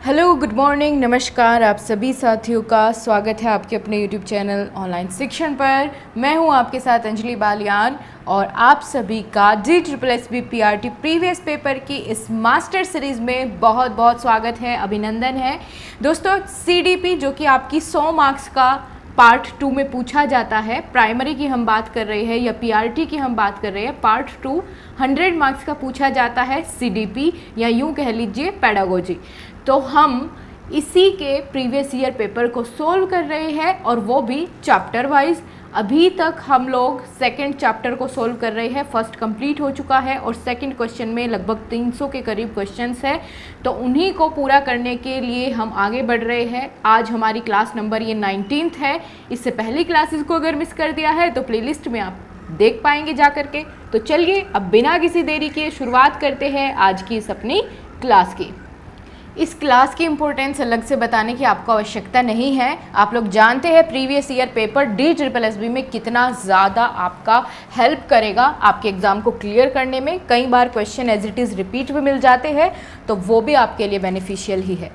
Hello, good morning, नमस्कार। आप सभी साथियों का स्वागत है आपके अपने यूट्यूब चैनल ऑनलाइन शिक्षण पर। मैं हूं आपके साथ अंजलि बालियान और आप सभी का DSSB PRT प्रीवियस पेपर की इस मास्टर सीरीज़ में बहुत बहुत स्वागत है, अभिनंदन है। दोस्तों, CDP जो कि आपकी 100 मार्क्स का पार्ट 2 में पूछा जाता है, प्राइमरी की हम बात कर रहे हैं या PRT की हम बात कर रहे हैं, पार्ट 2 100 मार्क्स का पूछा जाता है CDP या यूँ कह लीजिए पेडागोजी। तो हम इसी के प्रीवियस ईयर पेपर को सोल्व कर रहे हैं और वो भी चैप्टर वाइज। अभी तक हम लोग सेकंड चैप्टर को सोल्व कर रहे हैं, फर्स्ट कंप्लीट हो चुका है और सेकंड क्वेश्चन में लगभग 300 के करीब क्वेश्चंस है, तो उन्हीं को पूरा करने के लिए हम आगे बढ़ रहे हैं। आज हमारी क्लास नंबर ये 19th है। इससे पहली क्लासेस को अगर मिस कर दिया है तो प्लेलिस्ट में आप देख पाएंगे जा करके। तो चलिए अब बिना किसी देरी के शुरुआत करते हैं आज की इस अपनी क्लास की। इस क्लास की इम्पोर्टेंस अलग से बताने की आपको आवश्यकता नहीं है। आप लोग जानते हैं प्रीवियस ईयर पेपर DSSB में कितना ज़्यादा आपका हेल्प करेगा आपके एग्ज़ाम को क्लियर करने में। कई बार question as it is repeat भी मिल जाते हैं, तो वो भी आपके लिए बेनिफिशियल ही है।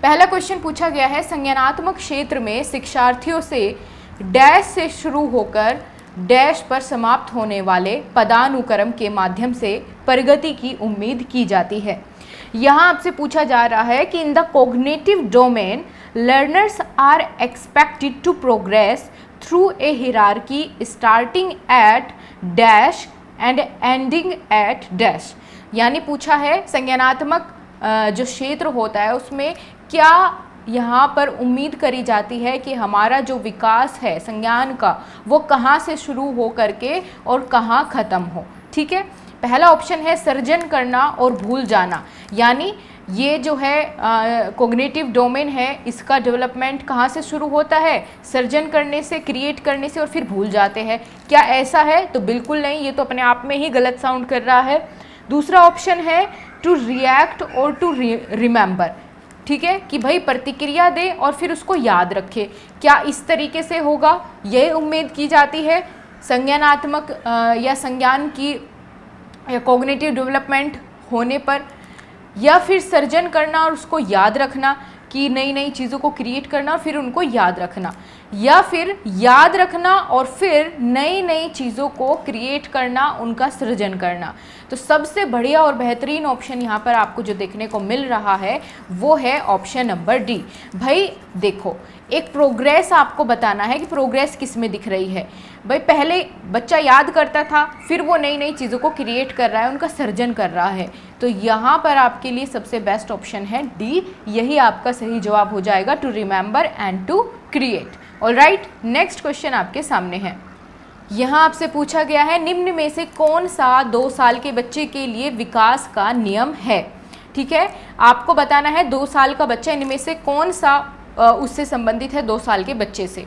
पहला क्वेश्चन पूछा गया है, संज्ञानात्मक क्षेत्र में शिक्षार्थियों से डैश से शुरू होकर डैश पर समाप्त होने वाले पदानुक्रम के माध्यम से प्रगति की उम्मीद की जाती है। यहाँ आपसे पूछा जा रहा है कि in the cognitive domain learners are expected to progress through a hierarchy starting at dash and ending at dash. यानी पूछा है संज्ञानात्मक जो क्षेत्र होता है उसमें क्या यहाँ पर उम्मीद करी जाती है कि हमारा जो विकास है संज्ञान का वो कहाँ से शुरू हो करके और कहाँ ख़त्म हो। ठीक है, पहला ऑप्शन है सर्जन करना और भूल जाना। यानी ये जो है कॉग्निटिव डोमेन है, इसका डेवलपमेंट कहाँ से शुरू होता है? सर्जन करने से, क्रिएट करने से और फिर भूल जाते हैं। क्या ऐसा है? तो बिल्कुल नहीं, ये तो अपने आप में ही गलत साउंड कर रहा है। दूसरा ऑप्शन है टू रिएक्ट और टू रिमेंबर। ठीक है, कि भाई प्रतिक्रिया दे और फिर उसको याद रखे। क्या इस तरीके से होगा? यही उम्मीद की जाती है संज्ञानात्मक या संज्ञान की कॉग्निटिव डेवलपमेंट होने पर, या फिर सर्जन करना और उसको याद रखना कि नई नई चीज़ों को क्रिएट करना और फिर उनको याद रखना, या फिर याद रखना और फिर नई नई चीज़ों को क्रिएट करना, उनका सृजन करना। तो सबसे बढ़िया और बेहतरीन ऑप्शन यहाँ पर आपको जो देखने को मिल रहा है वो है ऑप्शन नंबर डी। भाई देखो, एक प्रोग्रेस आपको बताना है कि प्रोग्रेस किस में दिख रही है। भाई पहले बच्चा याद करता था, फिर वो नई नई चीज़ों को क्रिएट कर रहा है, उनका सर्जन कर रहा है। तो यहाँ पर आपके लिए सबसे बेस्ट ऑप्शन है डी, यही आपका सही जवाब हो जाएगा, to remember and to create. Alright, next question आपके सामने है। यहाँ आपसे पूछा गया है निम्न में से कौन सा 2 साल के बच्चे के लिए विकास का नियम है। ठीक है, आपको बताना है 2 साल का बच्चा इनमें से कौन सा उससे संबंधित है 2 साल के बच्चे से।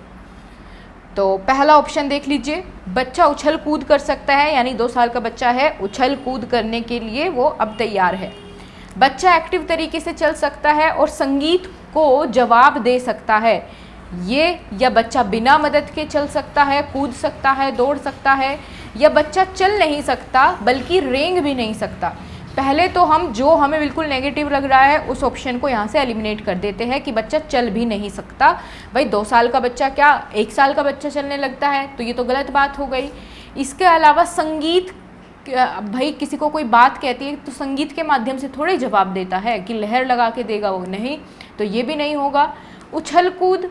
तो पहला ऑप्शन देख लीजिए, बच्चा उछल कूद कर सकता है, यानी 2 साल का बच्चा है, उछल कूद करने के लिए वो अब तैयार है। बच्चा एक्टिव तरीके से चल सकता है और संगीत को जवाब दे सकता है। ये या बच्चा बिना मदद के चल सकता है, कूद सकता है, दौड़ सकता है, या बच्चा चल नहीं सकता बल्कि रेंग भी नहीं सकता। पहले तो हम जो हमें बिल्कुल नेगेटिव लग रहा है उस ऑप्शन को यहाँ से एलिमिनेट कर देते हैं कि बच्चा चल भी नहीं सकता। भाई 2 साल का बच्चा क्या 1 साल का बच्चा चलने लगता है? तो ये तो गलत बात हो गई। इसके अलावा संगीत, भाई किसी को कोई बात कहती है तो संगीत के माध्यम से थोड़े जवाब देता है कि लहर लगा के देगा वो, नहीं, तो ये भी नहीं होगा। उछल कूद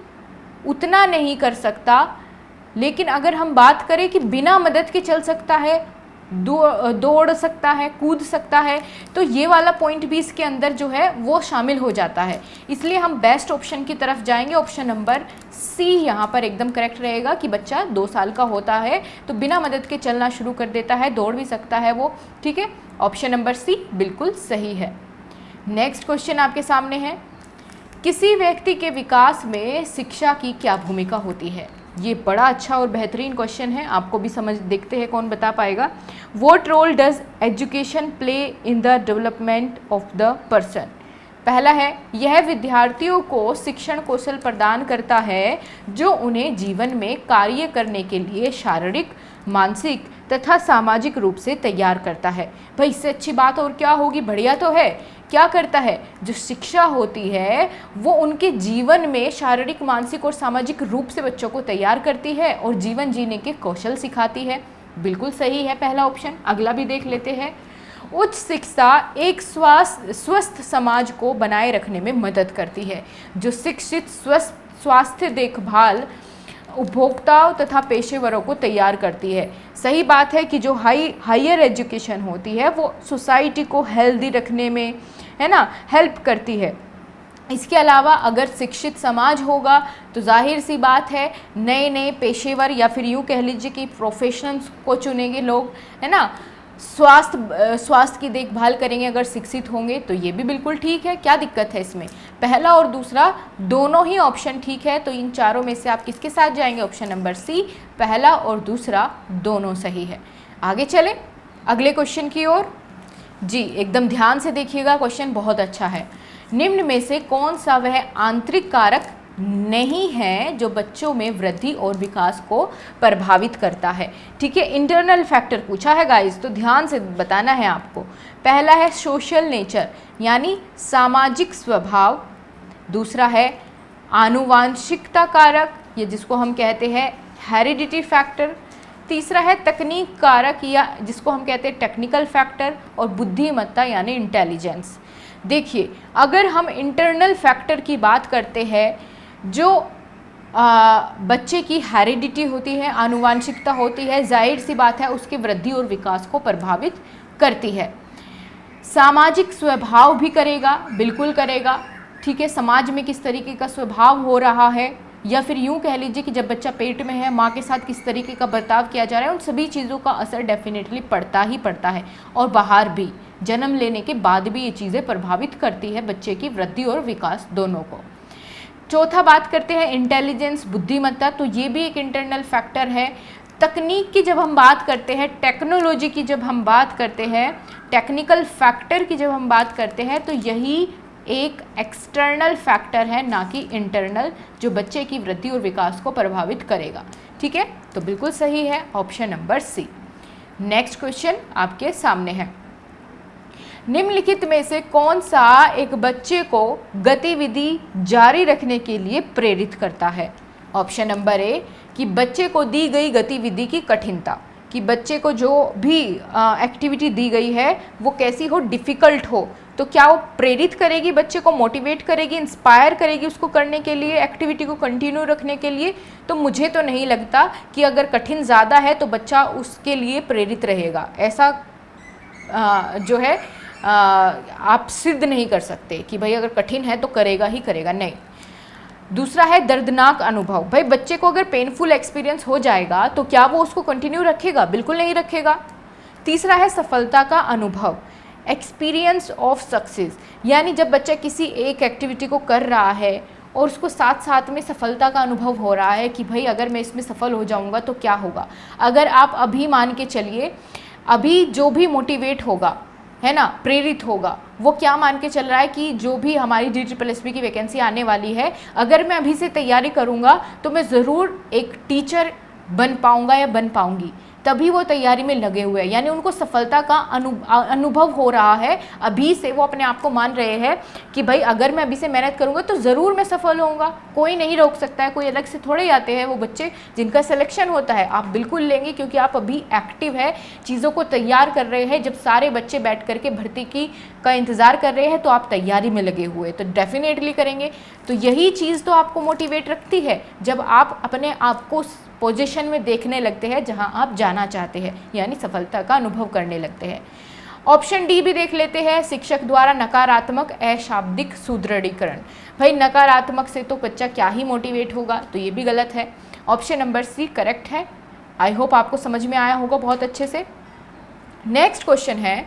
उतना नहीं कर सकता, लेकिन अगर हम बात करें कि बिना मदद के चल सकता है, दौड़ सकता है, कूद सकता है, तो ये वाला पॉइंट भी इसके अंदर जो है वो शामिल हो जाता है। इसलिए हम बेस्ट ऑप्शन की तरफ जाएंगे, ऑप्शन नंबर सी यहाँ पर एकदम करेक्ट रहेगा कि बच्चा 2 साल का होता है तो बिना मदद के चलना शुरू कर देता है, दौड़ भी सकता है वो। ठीक है, ऑप्शन नंबर सी बिल्कुल सही है। नेक्स्ट क्वेश्चन आपके सामने है, किसी व्यक्ति के विकास में शिक्षा की क्या भूमिका होती है। ये बड़ा अच्छा और बेहतरीन क्वेश्चन है, आपको भी समझ, देखते हैं कौन बता पाएगा। What role does education play in the development of the person. पहला है, यह विद्यार्थियों को शिक्षण कौशल प्रदान करता है जो उन्हें जीवन में कार्य करने के लिए शारीरिक, मानसिक, तथा सामाजिक रूप से तैयार करता है। भाई इससे अच्छी बात और क्या होगी, बढ़िया तो है। क्या करता है, जो शिक्षा होती है वो उनके जीवन में शारीरिक, मानसिक और सामाजिक रूप से बच्चों को तैयार करती है और जीवन जीने के कौशल सिखाती है। बिल्कुल सही है पहला ऑप्शन। अगला भी देख लेते हैं। उच्च शिक्षा एक स्वस्थ समाज को बनाए रखने में मदद करती है। जो शिक्षित स्वस्थ स्वास्थ्य देखभाल उपभोक्ताओं तथा पेशेवरों को तैयार करती है। सही बात है कि जो हायर एजुकेशन होती है वो सोसाइटी को हेल्दी रखने में, है ना, हेल्प करती है। इसके अलावा अगर शिक्षित समाज होगा तो जाहिर सी बात है नए नए पेशेवर या फिर यूँ कह लीजिए कि प्रोफेशनल्स को चुनेंगे लोग, है ना। स्वास्थ्य की देखभाल करेंगे अगर शिक्षित होंगे, तो ये भी बिल्कुल ठीक है। क्या दिक्कत है इसमें, पहला और दूसरा दोनों ही ऑप्शन ठीक है। तो इन चारों में से आप किसके साथ जाएंगे, ऑप्शन नंबर सी, पहला और दूसरा दोनों सही है। आगे चलें अगले क्वेश्चन की ओर। जी एकदम ध्यान से देखिएगा, क्वेश्चन बहुत अच्छा है। निम्न में से कौन सा वह आंतरिक कारक नहीं है जो बच्चों में वृद्धि और विकास को प्रभावित करता है। ठीक है, इंटरनल फैक्टर पूछा है गाइस, तो ध्यान से बताना है आपको। पहला है सोशल नेचर यानी सामाजिक स्वभाव, दूसरा है आनुवांशिकता कारक, ये जिसको हम कहते हैं हेरिडिटी फैक्टर, तीसरा है तकनीक कारक या जिसको हम कहते हैं टेक्निकल फैक्टर, और बुद्धिमत्ता यानी इंटेलिजेंस। देखिए अगर हम इंटरनल फैक्टर की बात करते हैं, जो बच्चे की हेरिडिटी होती है, आनुवांशिकता होती है, जाहिर सी बात है उसकी वृद्धि और विकास को प्रभावित करती है। सामाजिक स्वभाव भी करेगा, बिल्कुल करेगा। ठीक है, समाज में किस तरीके का स्वभाव हो रहा है, या फिर यूँ कह लीजिए कि जब बच्चा पेट में है माँ के साथ किस तरीके का बर्ताव किया जा रहा है, उन सभी चीज़ों का असर डेफिनेटली पड़ता ही पड़ता है। और बाहर भी, जन्म लेने के बाद भी ये चीज़ें प्रभावित करती है बच्चे की वृद्धि और विकास दोनों को। चौथा बात करते हैं इंटेलिजेंस, बुद्धिमत्ता, तो ये भी एक इंटरनल फैक्टर है। तकनीक की जब हम बात करते हैं, टेक्नोलॉजी की जब हम बात करते हैं, टेक्निकल फैक्टर की जब हम बात करते हैं, तो यही एक एक्सटर्नल फैक्टर है, ना कि इंटरनल, जो बच्चे की वृद्धि और विकास को प्रभावित करेगा। ठीक है, तो बिल्कुल सही है option number C. Next question आपके सामने है। निम्नलिखित में से कौन सा एक बच्चे को गतिविधि जारी रखने के लिए प्रेरित करता है। ऑप्शन नंबर ए कि बच्चे को दी गई गतिविधि की कठिनता, कि बच्चे को जो भी एक्टिविटी दी गई है वो कैसी हो, डिफ़िकल्ट हो, तो क्या वो प्रेरित करेगी, बच्चे को मोटिवेट करेगी, इंस्पायर करेगी उसको करने के लिए, एक्टिविटी को कंटिन्यू रखने के लिए। तो मुझे तो नहीं लगता कि अगर कठिन ज़्यादा है तो बच्चा उसके लिए प्रेरित रहेगा। ऐसा जो है आप सिद्ध नहीं कर सकते कि भाई अगर कठिन है तो करेगा ही करेगा, नहीं। दूसरा है दर्दनाक अनुभव। भाई बच्चे को अगर पेनफुल एक्सपीरियंस हो जाएगा तो क्या वो उसको कंटिन्यू रखेगा, बिल्कुल नहीं रखेगा। तीसरा है सफलता का अनुभव, एक्सपीरियंस ऑफ सक्सेस, यानी जब बच्चा किसी एक एक्टिविटी को कर रहा है और उसको साथ साथ में सफलता का अनुभव हो रहा है कि भाई अगर मैं इसमें सफल हो जाऊंगा तो क्या होगा। अगर आप अभी मान के चलिए, अभी जो भी मोटिवेट होगा, है ना, प्रेरित होगा, वो क्या मान के चल रहा है कि जो भी हमारी DSSB की वैकेंसी आने वाली है, अगर मैं अभी से तैयारी करूँगा तो मैं ज़रूर एक टीचर बन पाऊँगा या बन पाऊँगी, तभी वो तैयारी में लगे हुए हैं। यानी उनको सफलता का अनुभव हो रहा है, अभी से वो अपने आप को मान रहे हैं कि भाई अगर मैं अभी से मेहनत करूँगा तो ज़रूर मैं सफल होऊंगा, कोई नहीं रोक सकता है, कोई अलग से थोड़े ही आते हैं वो बच्चे जिनका सिलेक्शन होता है। आप बिल्कुल लेंगे क्योंकि आप अभी एक्टिव है, चीज़ों को तैयार कर रहे हैं। जब सारे बच्चे बैठ करके भर्ती का इंतज़ार कर रहे हैं तो आप तैयारी में लगे हुए, तो डेफिनेटली करेंगे। तो यही चीज़ तो आपको मोटिवेट रखती है जब आप अपने आप को पोजीशन में देखने लगते हैं जहां आप जाना चाहते हैं, यानी सफलता का अनुभव करने लगते हैं। ऑप्शन डी भी देख लेते हैं, शिक्षक द्वारा नकारात्मक अशाब्दिक सुदृढ़ीकरण। भाई नकारात्मक से तो बच्चा क्या ही मोटिवेट होगा, तो ये भी गलत है। ऑप्शन नंबर सी करेक्ट है। आई होप आपको समझ में आया होगा बहुत अच्छे से। नेक्स्ट क्वेश्चन है,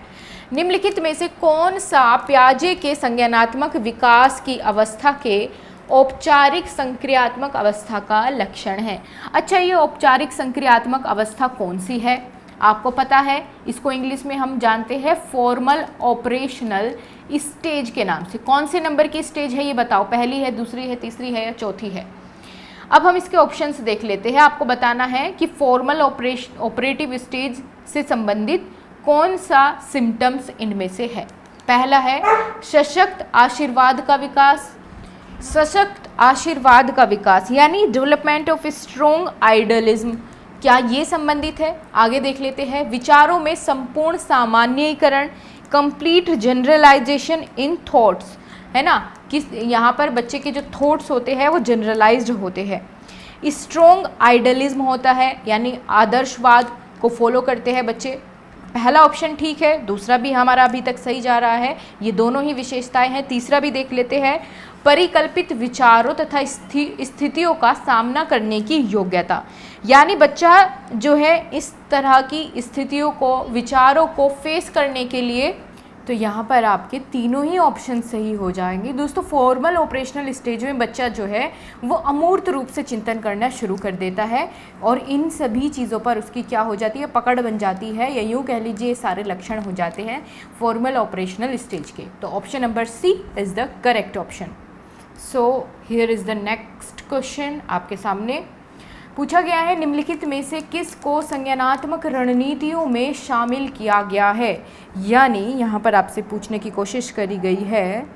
निम्नलिखित में से कौन सा प्याजे के संज्ञानात्मक विकास की अवस्था के औपचारिक संक्रियात्मक अवस्था का लक्षण है। अच्छा, ये औपचारिक संक्रियात्मक अवस्था कौन सी है, आपको पता है, इसको इंग्लिश में हम जानते हैं फॉर्मल ऑपरेशनल स्टेज के नाम से। कौन से नंबर की स्टेज है ये बताओ, पहली है, दूसरी है, तीसरी है या चौथी है। अब हम इसके ऑप्शंस देख लेते हैं। आपको बताना है कि फॉर्मल ऑपरेटिव स्टेज से संबंधित कौन सा सिम्टम्स इनमें से है। पहला है सशक्त आशीर्वाद का विकास, सशक्त आशीर्वाद का विकास यानी डेवलपमेंट ऑफ स्ट्रॉन्ग आइडियलिज्म, क्या ये संबंधित है? आगे देख लेते हैं विचारों में संपूर्ण सामान्यीकरण, कंप्लीट जनरलाइजेशन इन थॉट्स, है ना, किस यहाँ पर बच्चे के जो थॉट्स होते हैं वो जनरलाइज्ड होते हैं। स्ट्रॉन्ग आइडियलिज्म होता है यानी आदर्शवाद को फॉलो करते हैं बच्चे। पहला ऑप्शन ठीक है, दूसरा भी हमारा अभी तक सही जा रहा है, ये दोनों ही विशेषताएं हैं। तीसरा भी देख लेते हैं परिकल्पित विचारों तथा स्थितियों का सामना करने की योग्यता, यानी बच्चा जो है इस तरह की स्थितियों को, विचारों को फेस करने के लिए, तो यहाँ पर आपके तीनों ही ऑप्शन सही हो जाएंगे। दोस्तों फॉर्मल ऑपरेशनल स्टेज में बच्चा जो है वो अमूर्त रूप से चिंतन करना शुरू कर देता है और इन सभी चीज़ों पर उसकी क्या हो जाती है, पकड़ बन जाती है, या यूँ कह लीजिए सारे लक्षण हो जाते हैं फॉर्मल ऑपरेशनल स्टेज के। तो option number C is the correct option. So here is the next question आपके सामने पूछा गया है, निम्नलिखित में से किस को संज्ञानात्मक रणनीतियों में शामिल किया गया है, यानी यहाँ पर आपसे पूछने की कोशिश करी गई है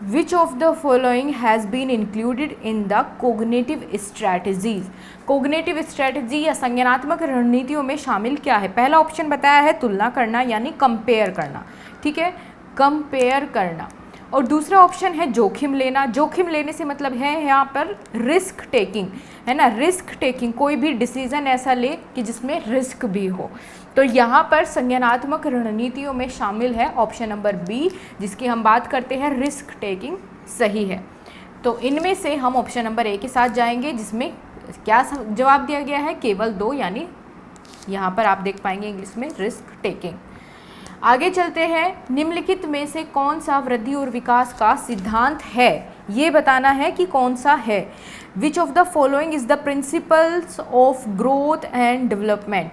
which of the following has been included in the cognitive strategies. Cognitive strategy या संज्ञानात्मक रणनीतियों में शामिल क्या है? पहला ऑप्शन बताया है तुलना करना यानी कंपेयर करना, ठीक है, कंपेयर करना। और दूसरा ऑप्शन है जोखिम लेना। जोखिम लेने से मतलब है यहाँ पर रिस्क टेकिंग, है ना, रिस्क टेकिंग, कोई भी डिसीजन ऐसा ले कि जिसमें रिस्क भी हो। तो यहाँ पर संज्ञानात्मक रणनीतियों में शामिल है ऑप्शन नंबर बी, जिसकी हम बात करते हैं रिस्क टेकिंग, सही है। तो इनमें से हम ऑप्शन नंबर ए के साथ जाएंगे, जिसमें क्या जवाब दिया गया है, केवल 2, यानी यहाँ पर आप देख पाएंगे इंग्लिश में रिस्क टेकिंग। आगे चलते हैं, निम्नलिखित में से कौन सा वृद्धि और विकास का सिद्धांत है, ये बताना है कि कौन सा है। Which of the following is the principles of growth and development,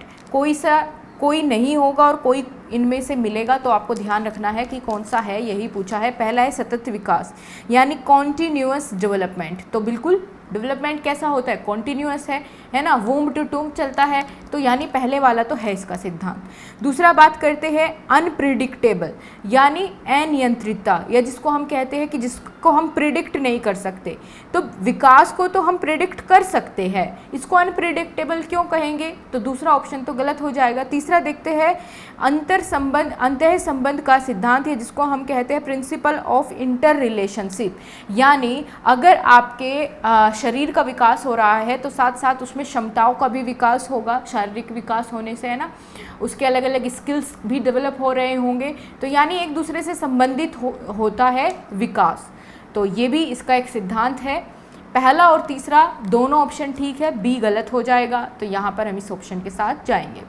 कोई नहीं होगा और कोई इनमें से मिलेगा, तो आपको ध्यान रखना है कि कौन सा है, यही पूछा है। पहला है सतत विकास यानी कॉन्टिन्यूअस डेवलपमेंट, तो बिल्कुल डेवलपमेंट कैसा होता है, कॉन्टिन्यूअस है ना, वूम टू टूम चलता है, तो यानी पहले वाला तो है इसका सिद्धांत। दूसरा बात करते हैं अनप्रिडिक्टेबल यानी अनियंत्रितता, या जिसको हम कहते हैं कि जिसको हम प्रिडिक्ट नहीं कर सकते। तो विकास को तो हम प्रिडिक्ट कर सकते हैं, इसको अनप्रिडिक्टेबल क्यों कहेंगे, तो दूसरा ऑप्शन तो गलत हो जाएगा। तीसरा देखते हैं अंतर संबंध का सिद्धांत है, जिसको हम कहते हैं प्रिंसिपल ऑफ इंटर रिलेशनशिप, यानी अगर आपके शरीर का विकास हो रहा है तो साथ साथ उसमें क्षमताओं का भी विकास होगा, शारीरिक विकास होने से, है ना, उसके अलग अलग स्किल्स भी डेवलप हो रहे होंगे, तो यानी एक दूसरे से संबंधित होता है विकास। तो ये भी इसका एक सिद्धांत है। पहला और तीसरा दोनों ऑप्शन ठीक है, बी गलत हो जाएगा, तो यहाँ पर हम इस ऑप्शन के साथ जाएंगे।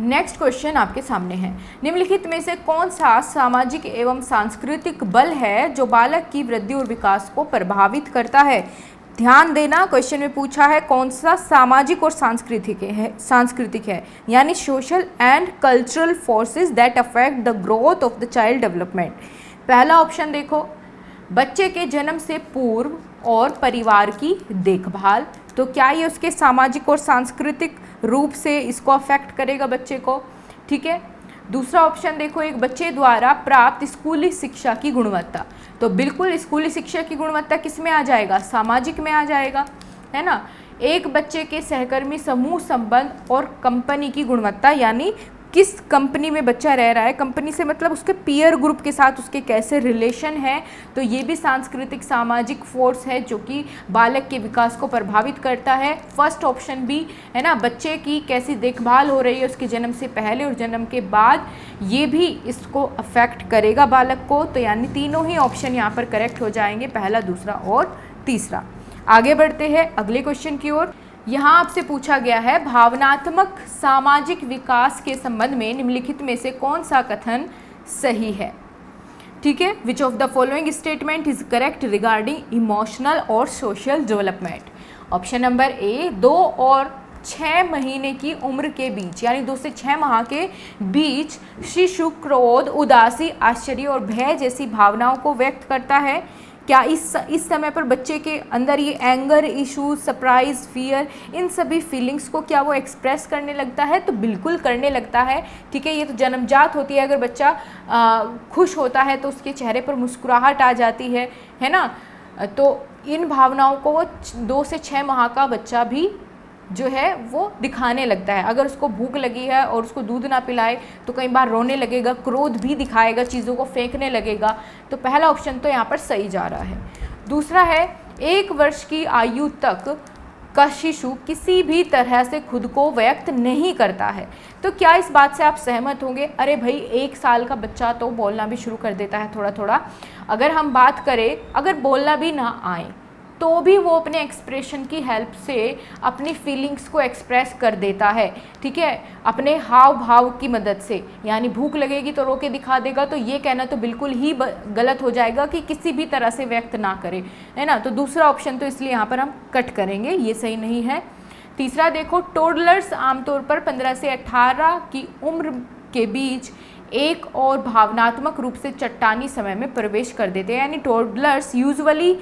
नेक्स्ट क्वेश्चन आपके सामने है, निम्नलिखित में से कौन सा सामाजिक एवं सांस्कृतिक बल है जो बालक की वृद्धि और विकास को प्रभावित करता है। ध्यान देना, क्वेश्चन में पूछा है कौन सा सामाजिक और सांस्कृतिक है, यानी social and cultural forces that affect the growth of the child development. पहला ऑप्शन देखो, बच्चे के जन्म से पूर्व और परिवार की देखभाल, तो क्या ये उसके सामाजिक और सांस्कृतिक रूप से इसको अफेक्ट करेगा बच्चे को, ठीक है। दूसरा ऑप्शन देखो, एक बच्चे द्वारा प्राप्त स्कूली शिक्षा की गुणवत्ता, तो बिल्कुल स्कूली शिक्षा की गुणवत्ता किस में आ जाएगा, सामाजिक में आ जाएगा, है ना। एक बच्चे के सहकर्मी समूह संबंध और कंपनी की गुणवत्ता, यानी किस कंपनी में बच्चा रह रहा है, कंपनी से मतलब उसके पीयर ग्रुप के साथ उसके कैसे रिलेशन है, तो ये भी सांस्कृतिक सामाजिक फोर्स है जो कि बालक के विकास को प्रभावित करता है। फर्स्ट ऑप्शन भी, है ना, बच्चे की कैसी देखभाल हो रही है उसके जन्म से पहले और जन्म के बाद, ये भी इसको अफेक्ट करेगा बालक को, तो यानी तीनों ही ऑप्शन यहाँ पर करेक्ट हो जाएंगे, पहला, दूसरा और तीसरा। आगे बढ़ते हैं अगले क्वेश्चन की ओर। यहाँ आपसे पूछा गया है भावनात्मक सामाजिक विकास के संबंध में निम्नलिखित में से कौन सा कथन सही है, ठीक है। Which of the following statement is correct regarding emotional और social development. Option number A, 2 और 6 महीने की उम्र के बीच, यानी 2 से 6 माह के बीच शिशु क्रोध, उदासी, आश्चर्य और भय जैसी भावनाओं को व्यक्त करता है। क्या इस समय पर बच्चे के अंदर ये एंगर इश्यूज, सरप्राइज, फियर, इन सभी फीलिंग्स को क्या वो एक्सप्रेस करने लगता है? तो बिल्कुल करने लगता है, ठीक है। ये तो जन्मजात होती है। अगर बच्चा खुश होता है तो उसके चेहरे पर मुस्कुराहट आ जाती है ना। तो इन भावनाओं को वो 2 से 6 माह का बच्चा भी जो है वो दिखाने लगता है। अगर उसको भूख लगी है और उसको दूध ना पिलाए तो कई बार रोने लगेगा, क्रोध भी दिखाएगा, चीज़ों को फेंकने लगेगा। तो पहला ऑप्शन तो यहाँ पर सही जा रहा है। दूसरा है 1 वर्ष की आयु तक का शिशु किसी भी तरह से खुद को व्यक्त नहीं करता है। तो क्या इस बात से आप सहमत होंगे? अरे भाई 1 साल का बच्चा तो बोलना भी शुरू कर देता है थोड़ा थोड़ा। अगर हम बात करें, अगर बोलना भी ना आए तो भी वो अपने एक्सप्रेशन की हेल्प से अपनी फीलिंग्स को एक्सप्रेस कर देता है, ठीक है, अपने हाव भाव की मदद से। यानी भूख लगेगी तो रो के दिखा देगा, तो ये कहना तो बिल्कुल ही गलत हो जाएगा कि किसी भी तरह से व्यक्त ना करे, है ना। तो दूसरा ऑप्शन तो इसलिए यहाँ पर हम कट करेंगे, ये सही नहीं है। तीसरा देखो, टोडलर्स आमतौर पर 15 से 18 की उम्र के बीच एक और भावनात्मक रूप से चट्टानी समय में प्रवेश कर देते हैं। यानी toddlers usually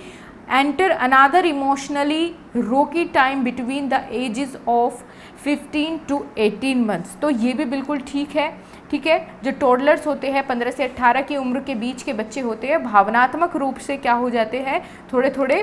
enter another emotionally rocky time between the ages of 15 to 18 months। तो ये भी बिल्कुल ठीक है, ठीक है। जो टोडलर्स होते हैं 15 से 18 की उम्र के बीच के बच्चे होते हैं, भावनात्मक रूप से क्या हो जाते हैं, थोड़े थोड़े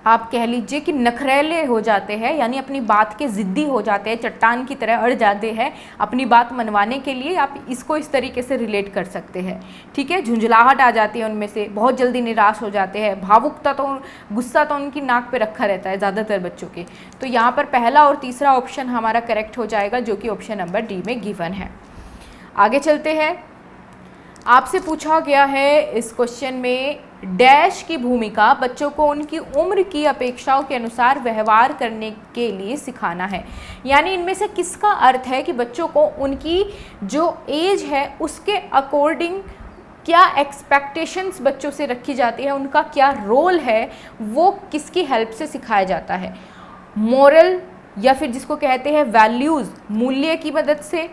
आप कह लीजिए कि नखरेले हो जाते हैं, यानी अपनी बात के ज़िद्दी हो जाते हैं, चट्टान की तरह अड़ जाते हैं अपनी बात मनवाने के लिए। आप इसको इस तरीके से रिलेट कर सकते हैं, ठीक है। झुंझलाहट आ जाती है उनमें से, बहुत जल्दी निराश हो जाते हैं, भावुकता तो, गुस्सा तो उनकी नाक पे रखा रहता है ज़्यादातर बच्चों के। तो यहाँ पर पहला और तीसरा ऑप्शन हमारा करेक्ट हो जाएगा, जो कि ऑप्शन नंबर डी में गिवन है। आगे चलते हैं। आपसे पूछा गया है इस क्वेश्चन में, डैश की भूमिका बच्चों को उनकी उम्र की अपेक्षाओं के अनुसार व्यवहार करने के लिए सिखाना है। यानी इनमें से किसका अर्थ है कि बच्चों को उनकी जो एज है उसके अकॉर्डिंग क्या एक्सपेक्टेशंस बच्चों से रखी जाती है, उनका क्या रोल है, वो किसकी हेल्प से सिखाया जाता है? मोरल, या फिर जिसको कहते हैं वैल्यूज़, मूल्य की मदद से,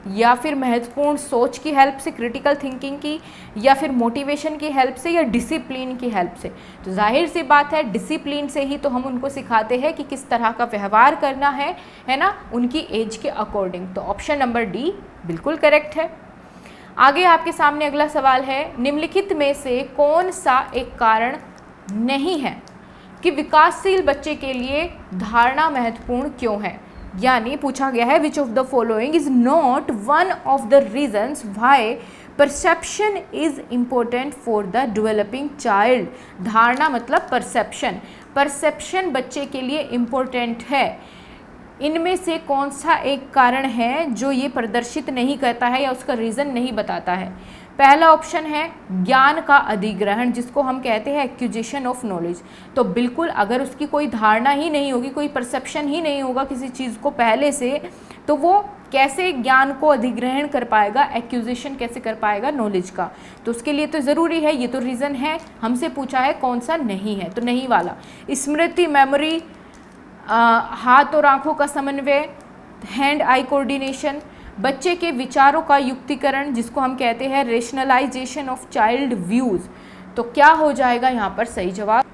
या फिर महत्वपूर्ण सोच की हेल्प से, क्रिटिकल थिंकिंग की, या फिर मोटिवेशन की हेल्प से, या डिसिप्लिन की हेल्प से। तो जाहिर सी बात है डिसिप्लिन से ही तो हम उनको सिखाते हैं कि किस तरह का व्यवहार करना है ना, उनकी एज के अकॉर्डिंग। तो ऑप्शन नंबर डी बिल्कुल करेक्ट है। आगे आपके सामने अगला सवाल है, निम्नलिखित में से कौन सा एक कारण नहीं है कि विकासशील बच्चे के लिए धारणा महत्वपूर्ण क्यों है? यानी पूछा गया है which of the following is not one of the reasons why perception is important for the developing child. धारणा मतलब परसेप्शन, परसेप्शन बच्चे के लिए इम्पोर्टेंट है। इनमें से कौन सा एक कारण है जो ये प्रदर्शित नहीं करता है या उसका रीज़न नहीं बताता है? पहला ऑप्शन है ज्ञान का अधिग्रहण, जिसको हम कहते हैं एक्विजिशन ऑफ नॉलेज। तो बिल्कुल अगर उसकी कोई धारणा ही नहीं होगी, कोई परसेप्शन ही नहीं होगा किसी चीज़ को पहले से, तो वो कैसे ज्ञान को अधिग्रहण कर पाएगा, एक्विजिशन कैसे कर पाएगा नॉलेज का? तो उसके लिए तो ज़रूरी है, ये तो रीज़न है। हमसे पूछा है कौन सा नहीं है, तो नहीं वाला। स्मृति, मेमोरी, हाथ और आँखों का समन्वय, हैंड आई कोऑर्डिनेशन, बच्चे के विचारों का युक्तिकरण, जिसको हम कहते हैं रेशनलाइजेशन ऑफ चाइल्ड व्यूज़। तो क्या हो जाएगा यहाँ पर सही जवाब?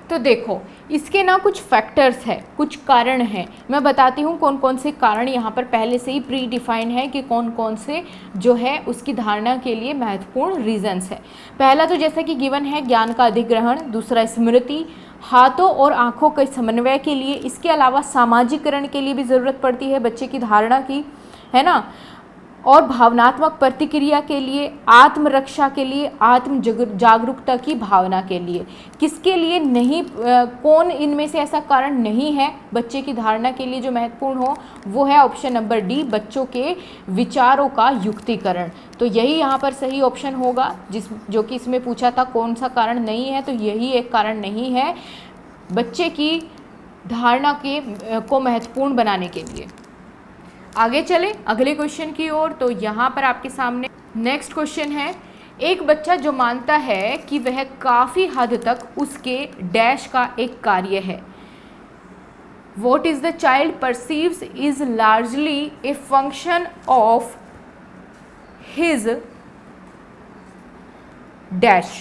तो देखो इसके ना कुछ फैक्टर्स है, कुछ कारण हैं। मैं बताती हूँ कौन कौन से कारण यहाँ पर पहले से ही प्री डिफाइन है कि कौन कौन से जो है उसकी धारणा के लिए महत्वपूर्ण रीजंस है। पहला तो जैसा कि गिवन है ज्ञान का अधिग्रहण, दूसरा स्मृति, हाथों और आँखों के समन्वय के लिए, इसके अलावा सामाजिकरण के लिए भी ज़रूरत पड़ती है बच्चे की धारणा की, है ना, और भावनात्मक प्रतिक्रिया के लिए, आत्मरक्षा के लिए, आत्म जागरूकता की भावना के लिए। किसके लिए नहीं, कौन इनमें से ऐसा कारण नहीं है बच्चे की धारणा के लिए जो महत्वपूर्ण हो? वो है ऑप्शन नंबर डी, बच्चों के विचारों का युक्तिकरण। तो यही यहाँ पर सही ऑप्शन होगा, जो कि इसमें पूछा था कौन सा कारण नहीं है, तो यही एक कारण नहीं है बच्चे की धारणा को महत्वपूर्ण बनाने के लिए। आगे चले अगले क्वेश्चन की ओर। तो यहाँ पर आपके सामने नेक्स्ट क्वेश्चन है, एक बच्चा जो मानता है कि वह काफ़ी हद तक उसके डैश का एक कार्य है। What is the child perceives is largely a function of his dash.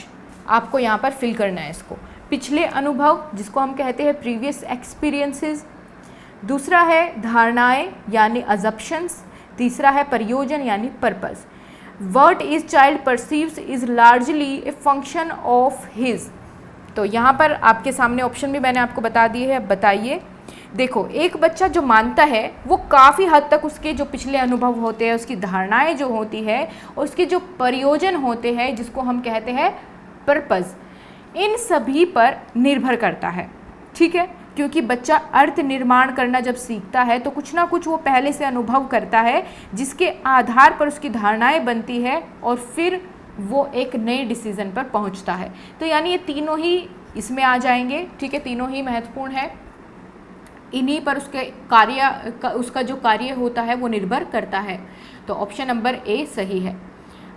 आपको यहाँ पर फिल करना है इसको। पिछले अनुभव जिसको हम कहते हैं प्रीवियस एक्सपीरियंसेस, दूसरा है धारणाएं यानी अजम्पशंस, तीसरा है प्रयोजन यानी purpose. What is child perceives is largely a function of his. तो यहाँ पर आपके सामने ऑप्शन भी मैंने आपको बता दिए है, अब बताइए। देखो, एक बच्चा जो मानता है वो काफ़ी हद तक उसके जो पिछले अनुभव होते हैं, उसकी धारणाएं जो होती है, और उसके जो प्रयोजन होते हैं जिसको हम कहते हैं पर्पस, इन सभी पर निर्भर करता है। ठीक है, क्योंकि बच्चा अर्थ निर्माण करना जब सीखता है तो कुछ ना कुछ वो पहले से अनुभव करता है जिसके आधार पर उसकी धारणाएं बनती है और फिर वो एक नए डिसीजन पर पहुंचता है। तो यानी ये तीनों ही इसमें आ जाएंगे। ठीक है, तीनों ही महत्वपूर्ण है, इन्हीं पर उसका जो कार्य होता है वो निर्भर करता है। तो ऑप्शन नंबर ए सही है।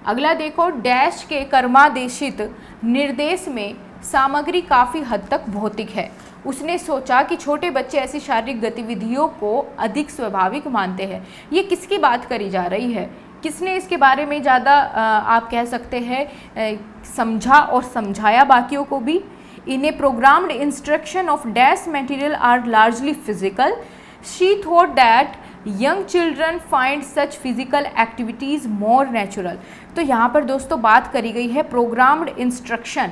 अगला देखो, डैश के कर्मादेशित निर्देश में सामग्री काफ़ी हद तक भौतिक है। उसने सोचा कि छोटे बच्चे ऐसी शारीरिक गतिविधियों को अधिक स्वाभाविक मानते हैं। ये किसकी बात करी जा रही है? किसने इसके बारे में ज़्यादा आप कह सकते हैं समझा और समझाया बाकियों को भी? In a programmed instruction of dash material are largely physical. She thought that young children find such physical activities more natural. तो यहाँ पर दोस्तों बात करी गई है प्रोग्राम्ड इंस्ट्रक्शन।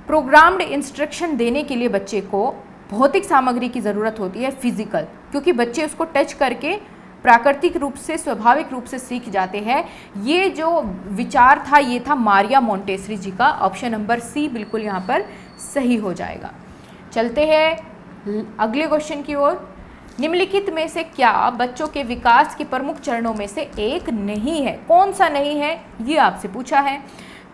प्रोग्राम्ड इंस्ट्रक्शन देने के लिए बच्चे को भौतिक सामग्री की ज़रूरत होती है, फिजिकल, क्योंकि बच्चे उसको टच करके प्राकृतिक रूप से, स्वाभाविक रूप से सीख जाते हैं। ये जो विचार था ये था मारिया मोंटेसरी जी का। ऑप्शन नंबर सी बिल्कुल यहाँ पर सही हो जाएगा। चलते हैं अगले क्वेश्चन की ओर। निम्नलिखित में से क्या बच्चों के विकास के प्रमुख चरणों में से एक नहीं है? कौन सा नहीं है, ये आपसे पूछा है।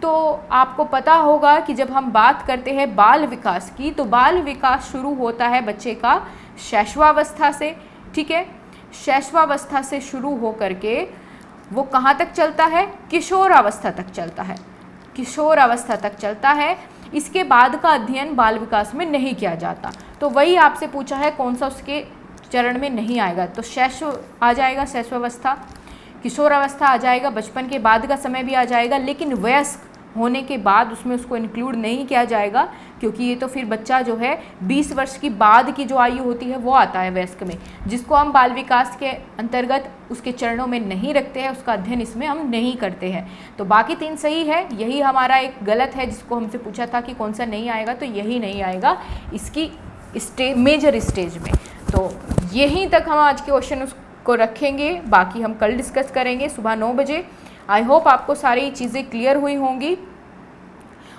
तो आपको पता होगा कि जब हम बात करते हैं बाल विकास की, तो बाल विकास शुरू होता है बच्चे का शैशवावस्था से। ठीक है, शैशवावस्था से शुरू हो करके वो कहाँ तक चलता है? किशोरावस्था तक चलता है। किशोरावस्था तक चलता है। इसके बाद का अध्ययन बाल विकास में नहीं किया जाता। तो वही आपसे पूछा है कौन सा उसके चरण में नहीं आएगा। तो शैशव आ जाएगा, शैशवावस्था, किशोरावस्था आ जाएगा, बचपन के बाद का समय भी आ जाएगा, लेकिन वयस्क होने के बाद उसमें उसको इंक्लूड नहीं किया जाएगा, क्योंकि ये तो फिर बच्चा जो है 20 वर्ष की बाद की जो आयु होती है वो आता है वयस्क में, जिसको हम बाल विकास के अंतर्गत उसके चरणों में नहीं रखते हैं, उसका अध्ययन इसमें हम नहीं करते हैं। तो बाकी 3 सही है, यही हमारा एक गलत है जिसको हमसे पूछा था कि कौन सा नहीं आएगा, तो यही नहीं आएगा इसकी मेजर स्टेज में। तो यहीं तक हम आज के क्वेश्चन को रखेंगे, बाकी हम कल डिस्कस करेंगे सुबह 9 बजे। आई होप आपको सारी चीज़ें क्लियर हुई होंगी,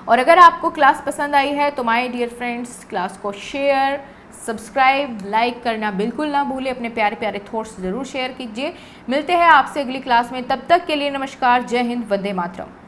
और अगर आपको क्लास पसंद आई है तो माय डियर फ्रेंड्स क्लास को शेयर, सब्सक्राइब, लाइक करना बिल्कुल ना भूलें। अपने प्यारे प्यारे थॉट्स ज़रूर शेयर कीजिए। मिलते हैं आपसे अगली क्लास में, तब तक के लिए नमस्कार, जय हिंद, वंदे मातरम।